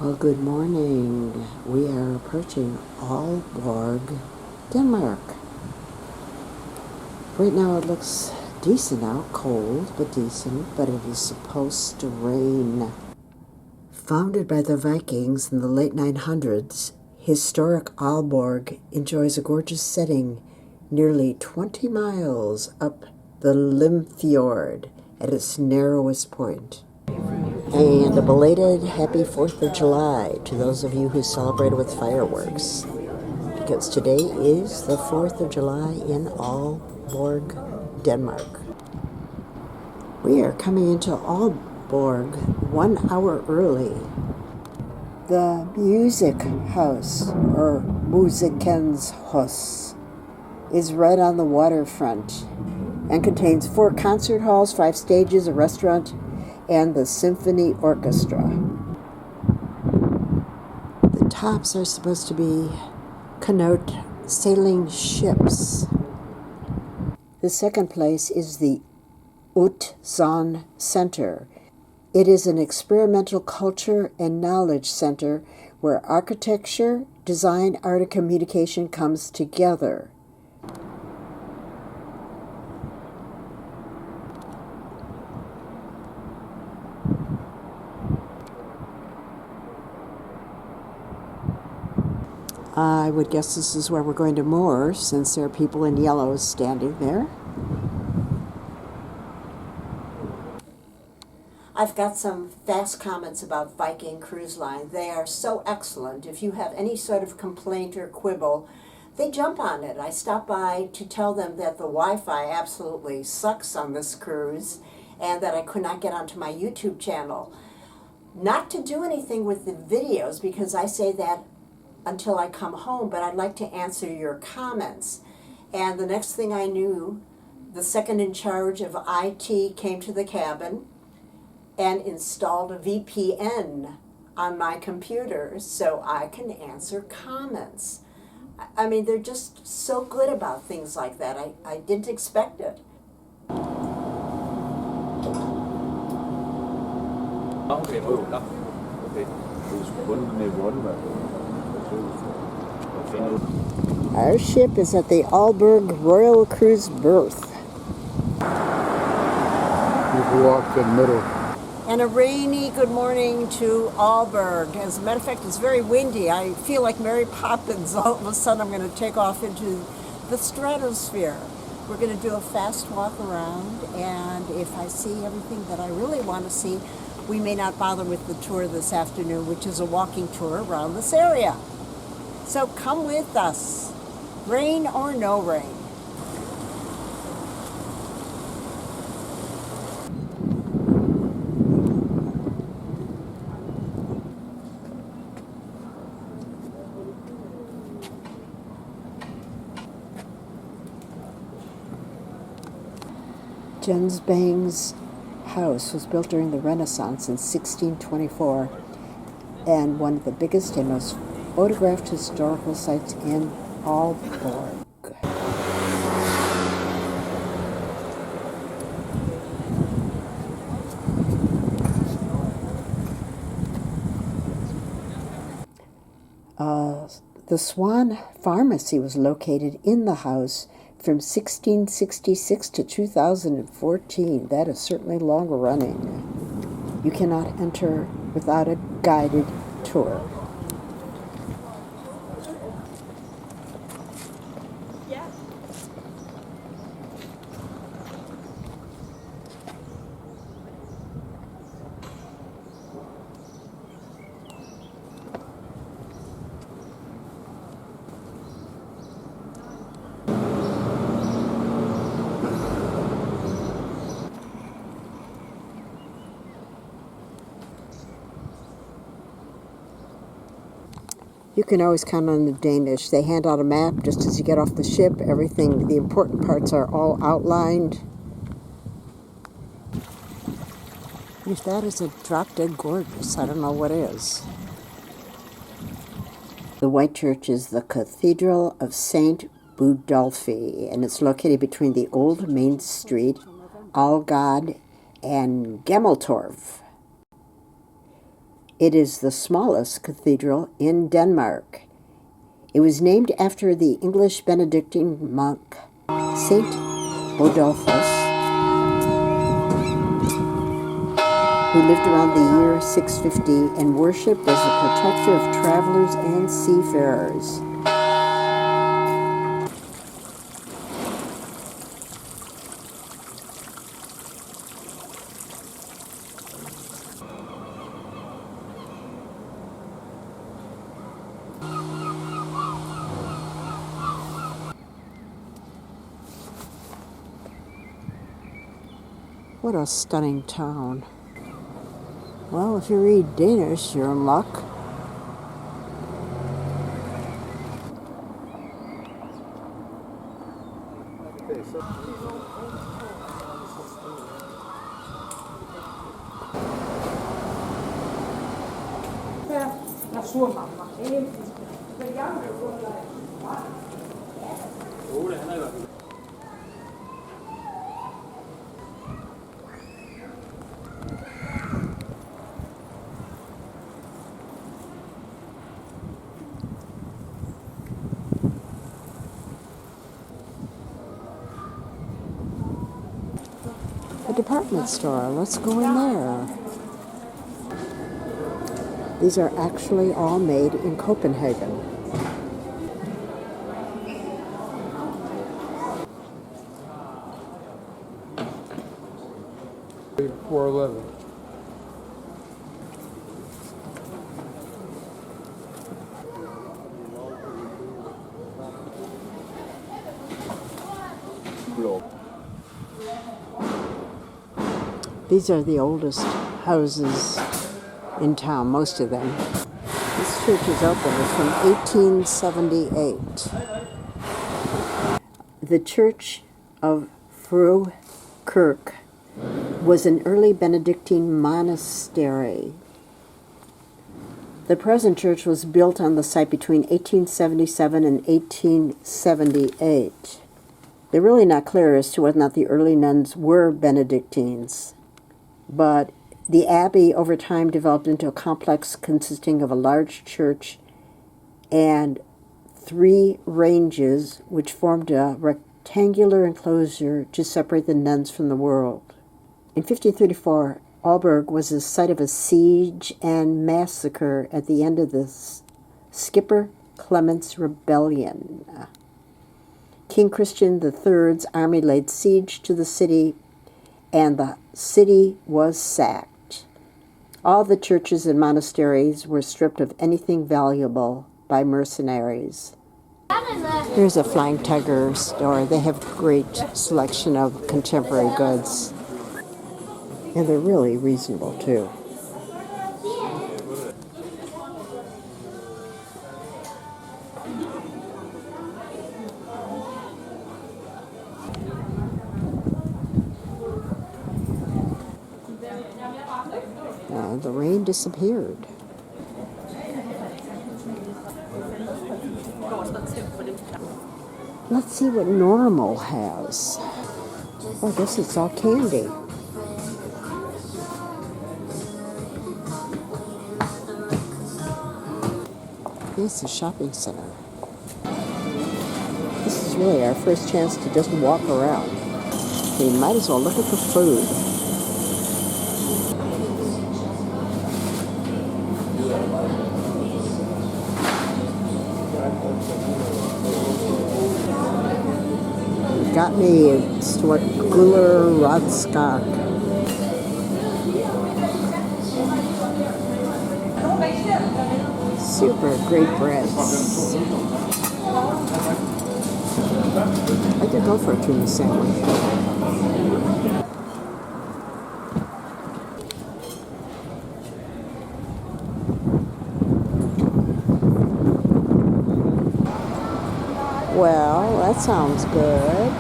Well, good morning. We are approaching Aalborg, Denmark. Right now it looks decent out, cold but decent, but it is supposed to rain. Founded by the Vikings in the late 900s, historic Aalborg enjoys a gorgeous setting nearly 20 miles up the Limfjord at its narrowest point. And a belated happy 4th of July to those of you who celebrate with fireworks, because today is the 4th of July in Aalborg, Denmark. We are coming into Aalborg 1 hour early. The Music House, or Musikens Hus, is right on the waterfront and contains 4 concert halls, 5 stages, a restaurant, and the symphony orchestra. The tops are supposed to connote sailing ships. The second place is the Utzon Center. It is an experimental culture and knowledge center where architecture, design, art, and communication comes together. I would guess this is where we're going to moor, since there are people in yellow standing there. I've got some fast comments about Viking Cruise Line. They are so excellent. If you have any sort of complaint or quibble, they jump on it. I stopped by to tell them that the Wi-Fi absolutely sucks on this cruise and that I could not get onto my YouTube channel. Not to do anything with the videos, because I say that until I come home, but I'd like to answer your comments. And the next thing I knew, the second in charge of IT came to the cabin and installed a VPN on my computer so I can answer comments. I mean, they're just so good about things like that. I didn't expect it. Our ship is at the Aalborg Royal Cruise berth. You can walk to the middle. And a rainy good morning to Aalborg. As a matter of fact, it's very windy. I feel like Mary Poppins. All of a sudden I'm going to take off into the stratosphere. We're going to do a fast walk around, and if I see everything that I really want to see, we may not bother with the tour this afternoon, which is a walking tour around this area. So come with us, rain or no rain. Jens Bang's house was built during the Renaissance in 1624 and one of the biggest and most photographed historical sites in Aalborg. The Swan Pharmacy was located in the house from 1666 to 2014. That is certainly long running. You cannot enter without a guided tour. You can always count on the Danish. They hand out a map just as you get off the ship. Everything, the important parts are all outlined. If that isn't drop-dead gorgeous, I don't know what is. The White Church is the Cathedral of St. Budolfi, and it's located between the Old Main Street, Algod, and Gemmeltorv. It is the smallest cathedral in Denmark. It was named after the English Benedictine monk Saint Odulphus, who lived around the year 650 and worshipped as the protector of travelers and seafarers. What a stunning town. Well, if you read Danish, you're in luck. A department store. Let's go in there. These are actually all made in Copenhagen. $4.11. These are the oldest houses in town, most of them. This church is open. It's from 1878. The Church of Fru Kirk was an early Benedictine monastery. The present church was built on the site between 1877 and 1878. They're really not clear as to whether or not the early nuns were Benedictines, but the abbey over time developed into a complex consisting of a large church and 3 ranges, which formed a rectangular enclosure to separate the nuns from the world. In 1534, Aalborg was the site of a siege and massacre at the end of the Skipper Clement's Rebellion. King Christian III's army laid siege to the city, and the city was sacked. All the churches and monasteries were stripped of anything valuable by mercenaries. Here's a Flying Tiger store. They have great selection of contemporary goods. And they're really reasonable, too. The rain disappeared. Let's see what Normal has. Oh, I guess it's all candy. It's a shopping center. This is really our first chance to just walk around. We might as well look at the food. Got me a Stuart Guler Rodskak. Super great breads. I could go for a tuna sandwich. Well, that sounds good.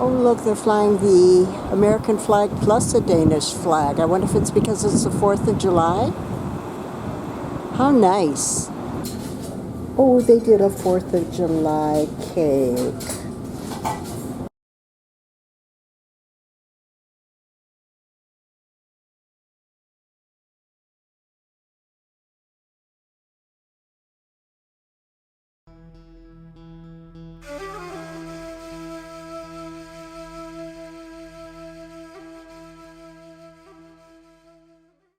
Oh, look, they're flying the American flag plus a Danish flag. I wonder if it's because it's the 4th of July? How nice. Oh, they did a 4th of July cake.